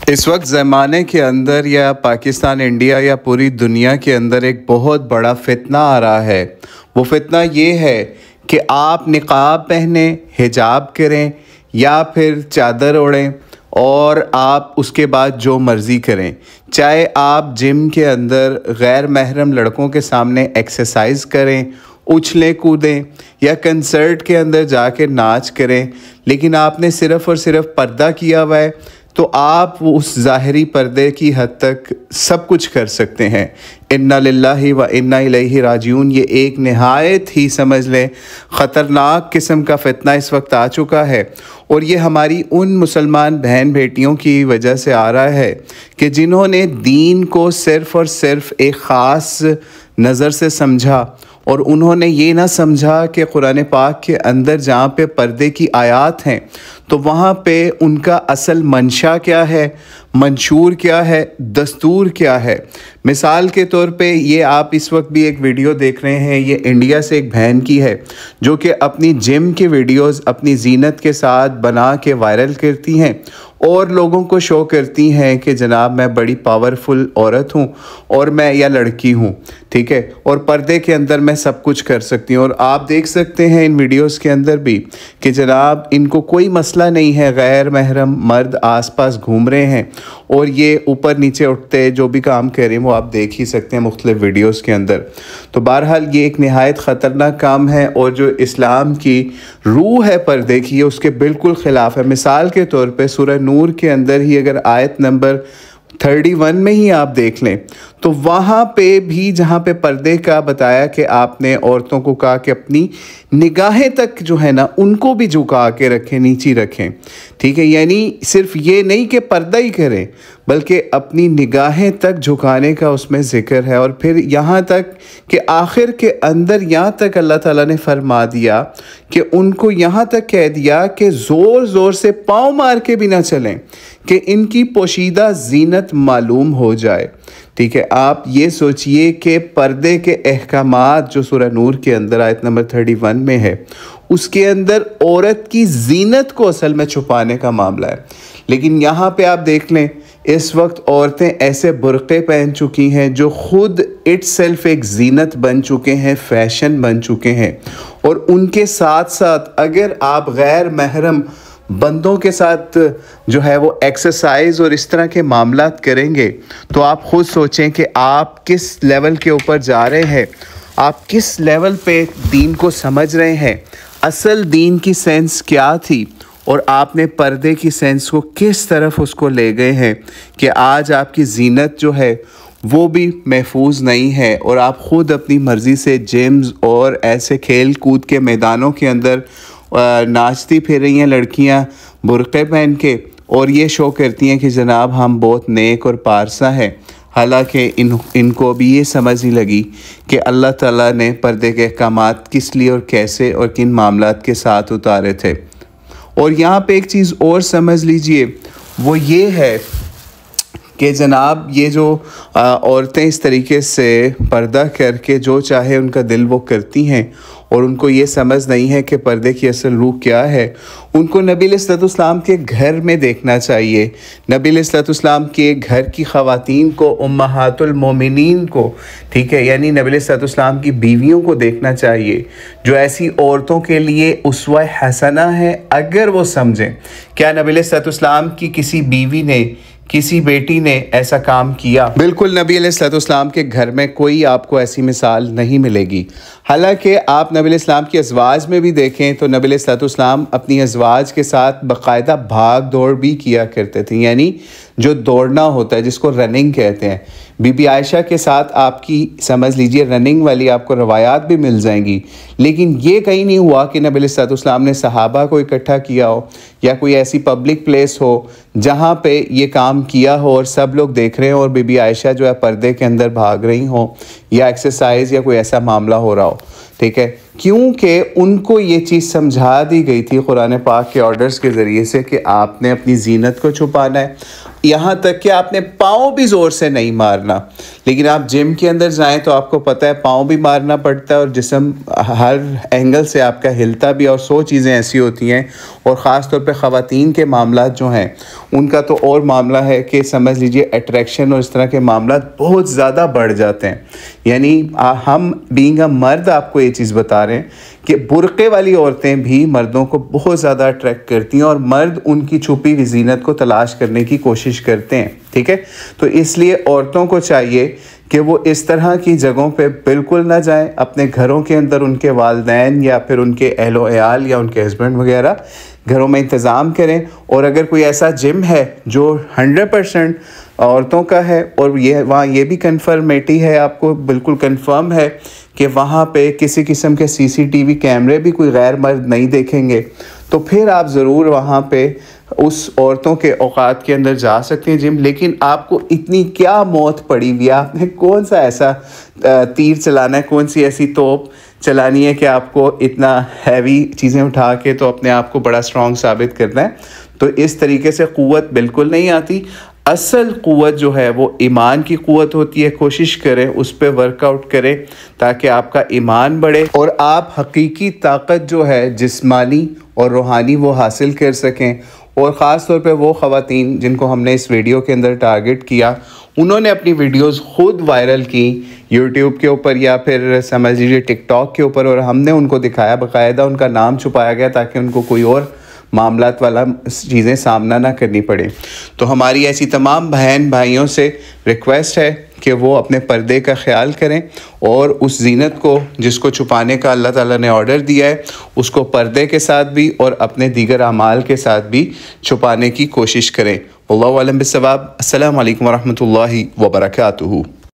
इस वक्त ज़माने के अंदर या पाकिस्तान, इंडिया या पूरी दुनिया के अंदर एक बहुत बड़ा फितना आ रहा है। वो फितना ये है कि आप निकाब पहने, हिजाब करें या फिर चादर ओढ़ें और आप उसके बाद जो मर्ज़ी करें। चाहे आप जिम के अंदर गैर महरम लड़कों के सामने एक्सरसाइज करें, उछलें कूदें या कंसर्ट के अंदर जाके नाच करें, लेकिन आपने सिर्फ़ और सिर्फ पर्दा किया हुआ है तो आप उस ज़ाहिरी पर्दे की हद तक सब कुछ कर सकते हैं। इन्ना लिल्लाहि व इन्ना इलैहि राजिऊन। ये एक नहायत ही समझ लें ख़तरनाक किस्म का फितना इस वक्त आ चुका है और ये हमारी उन मुसलमान बहन बेटियों की वजह से आ रहा है कि जिन्होंने दीन को सिर्फ़ और सिर्फ एक ख़ास नज़र से समझा और उन्होंने ये ना समझा कि कुरान पाक के अंदर जहाँ पे पर्दे की आयत हैं तो वहाँ पे उनका असल मंशा क्या है, मंशूर क्या है, दस्तूर क्या है। मिसाल के तौर पे ये आप इस वक्त भी एक वीडियो देख रहे हैं, ये इंडिया से एक बहन की है जो कि अपनी जिम के वीडियोस अपनी जीनत के साथ बना के वायरल करती हैं और लोगों को शो करती हैं कि जनाब मैं बड़ी पावरफुल औरत हूँ और मैं या लड़की हूँ, ठीक है, और पर्दे के अंदर मैं सब कुछ कर सकती हूँ। और आप देख सकते हैं इन वीडियोस के अंदर भी कि जनाब इनको कोई मसला नहीं है, गैर महरम मर्द आसपास घूम रहे हैं और ये ऊपर नीचे उठते जो भी काम कर रहे हैं वो आप देख ही सकते हैं मुख्तलिफ वीडियोस के अंदर। तो बहरहाल ये एक नहायत ख़तरनाक काम है और जो इस्लाम की रूह है पर्दे की उसके बिल्कुल ख़िलाफ़ है। मिसाल के तौर पे सूरह नूर के अंदर ही अगर आयत नंबर 31 में ही आप देख लें तो वहाँ पे भी जहाँ पे पर्दे का बताया कि आपने औरतों को कहा कि अपनी निगाहें तक जो है ना उनको भी झुका के रखें, नीची रखें, ठीक है। यानी सिर्फ ये नहीं कि पर्दा ही करें बल्कि अपनी निगाहें तक झुकाने का उसमें ज़िक्र है। और फिर यहाँ तक कि आखिर के अंदर यहाँ तक अल्लाह ताला ने फरमा दिया कि उनको यहाँ तक कह दिया कि ज़ोर ज़ोर से पाँव मार के भी ना चलें कि इनकी पोशीदा जीनत मालूम हो जाए, ठीक है। आप ये सोचिए कि पर्दे के अहकामात जो सूरह नूर के अंदर आयत नंबर 31 में है उसके अंदर औरत की जीनत को असल में छुपाने का मामला है। लेकिन यहाँ पे आप देख लें इस वक्त औरतें ऐसे बुर्क़े पहन चुकी हैं जो ख़ुद इटसेल्फ एक जीनत बन चुके हैं, फ़ैशन बन चुके हैं। और उनके साथ साथ अगर आप गैर महरम बंदों के साथ जो है वो एक्सरसाइज और इस तरह के मामलात करेंगे तो आप ख़ुद सोचें कि आप किस लेवल के ऊपर जा रहे हैं, आप किस लेवल पे दीन को समझ रहे हैं, असल दीन की सेंस क्या थी और आपने पर्दे की सेंस को किस तरफ उसको ले गए हैं कि आज आपकी जीनत जो है वो भी महफूज नहीं है और आप ख़ुद अपनी मर्ज़ी से जिम्स और ऐसे खेल कूद के मैदानों के अंदर नाचती फिर रही हैं लड़कियां बुर्क़े पहन के और ये शो करती हैं कि जनाब हम बहुत नेक और पारसा हैं। हालांकि इनको भी ये समझ नहीं लगी कि अल्लाह ताला ने पर्दे के अहकामात किस लिए और कैसे और किन मामलात के साथ उतारे थे। और यहाँ पे एक चीज़ और समझ लीजिए, वो ये है कि जनाब ये जो औरतें इस तरीके से पर्दा करके जो चाहे उनका दिल वो करती हैं और उनको ये समझ नहीं है कि पर्दे की असल रूह क्या है। उनको नबी अलैहिस्सलाम के घर में देखना चाहिए, नबी अलैहिस्सलाम के घर की ख़वातीन को, उम्महातुल मोमिनीन को, ठीक है, यानी नबी अलैहिस्सलाम की बीवियों को देखना चाहिए जो ऐसी औरतों के लिए उस्वा हसना है। अगर वो समझें क्या नबी अलैहिस्सलाम की किसी बीवी ने, किसी बेटी ने ऐसा काम किया, बिल्कुल नबी अलैहिस्सलाम के घर में कोई आपको ऐसी मिसाल नहीं मिलेगी। हालांकि आप नबी अलैहिस्सलाम की अज़वाज में भी देखें तो नबी अलैहिस्सलाम अपनी अज़वाज के साथ बाकायदा भाग दौड़ भी किया करते थे, यानी जो दौड़ना होता है जिसको रनिंग कहते हैं। बीबी आयशा के साथ आपकी समझ लीजिए रनिंग वाली आपको रवायात भी मिल जाएंगी। लेकिन ये कहीं नहीं हुआ कि नबी अलैहिस्सलाम ने सहाबा को इकट्ठा किया हो या कोई ऐसी पब्लिक प्लेस हो जहाँ पे ये काम किया हो और सब लोग देख रहे हो और बीबी आयशा जो है पर्दे के अंदर भाग रही हो या एक्सरसाइज या कोई ऐसा मामला हो रहा हो, ठीक है। क्योंकि उनको ये चीज़ समझा दी गई थी कुरान पाक के ऑर्डर्स के ज़रिए से कि आपने अपनी जीनत को छुपाना है, यहाँ तक कि आपने पाँव भी ज़ोर से नहीं मारना। लेकिन आप जिम के अंदर जाएं तो आपको पता है पाँव भी मारना पड़ता है और जिस्म हर एंगल से आपका हिलता भी, और 100 चीज़ें ऐसी होती हैं। और ख़ास तौर पे ख़वातीन के मामला जो हैं उनका तो और मामला है कि समझ लीजिए अट्रैक्शन और इस तरह के मामला बहुत ज़्यादा बढ़ जाते हैं। यानी हम बीइंग अ मर्द आपको ये चीज़ बता रहे हैं कि बुर्क़े वाली औरतें भी मर्दों को बहुत ज़्यादा अट्रैक्ट करती हैं और मर्द उनकी छुपी हुई ज़ीनत को तलाश करने की कोशिश करते हैं। ठीक है, तो इसलिए औरतों को चाहिए कि वो इस तरह की जगहों पे बिल्कुल ना जाएं। अपने घरों के अंदर उनके वालिदैन या फिर उनके अहलो अयाल या उनके हस्बैंड वगैरह घरों में इंतज़ाम करें। और अगर कोई ऐसा जिम है जो 100% औरतों का है और ये वहाँ ये भी कन्फर्मेटी है, आपको बिल्कुल कंफर्म है कि वहाँ पे किसी किस्म के CCTV कैमरे भी कोई गैर मर्द नहीं देखेंगे, तो फिर आप ज़रूर वहाँ पे उस औरतों के औकात के अंदर जा सकते हैं जिम। लेकिन आपको इतनी क्या मौत पड़ी हुई है, आपने कौन सा ऐसा तीर चलाना है, कौन सी ऐसी तोप चलानी है कि आपको इतना हैवी चीज़ें उठा के तो अपने आप को बड़ा स्ट्रॉन्ग साबित करना है। तो इस तरीके से क़ुव्वत बिल्कुल नहीं आती। असल क़ुव्वत जो है वो ईमान की क़ुव्वत होती है। कोशिश करें उस पर वर्कआउट करें ताकि आपका ईमान बढ़े और आप हकीकी ताकत जो है जिस्मानी और रूहानी वो हासिल कर सकें। और ख़ास तौर पे वो ख़वातीन जिनको हमने इस वीडियो के अंदर टारगेट किया, उन्होंने अपनी वीडियोस खुद वायरल की यूट्यूब के ऊपर या फिर समझ लीजिए टिकटॉक के ऊपर, और हमने उनको दिखाया, बाकायदा उनका नाम छुपाया गया ताकि उनको कोई और मामलात वाला चीज़ें सामना ना करनी पड़े। तो हमारी ऐसी तमाम बहन भाइयों से रिक्वेस्ट है कि वो अपने पर्दे का ख्याल करें और उस ज़ीनत को जिसको छुपाने का अल्लाह ताला ने ऑर्डर दिया है उसको पर्दे के साथ भी और अपने दीगर अमाल के साथ भी छुपाने की कोशिश करें। वल्लाहु अलम बिस्सवाब। अस्सलामु अलैकुम वरहमतुल्लाहि वबरकातुहू।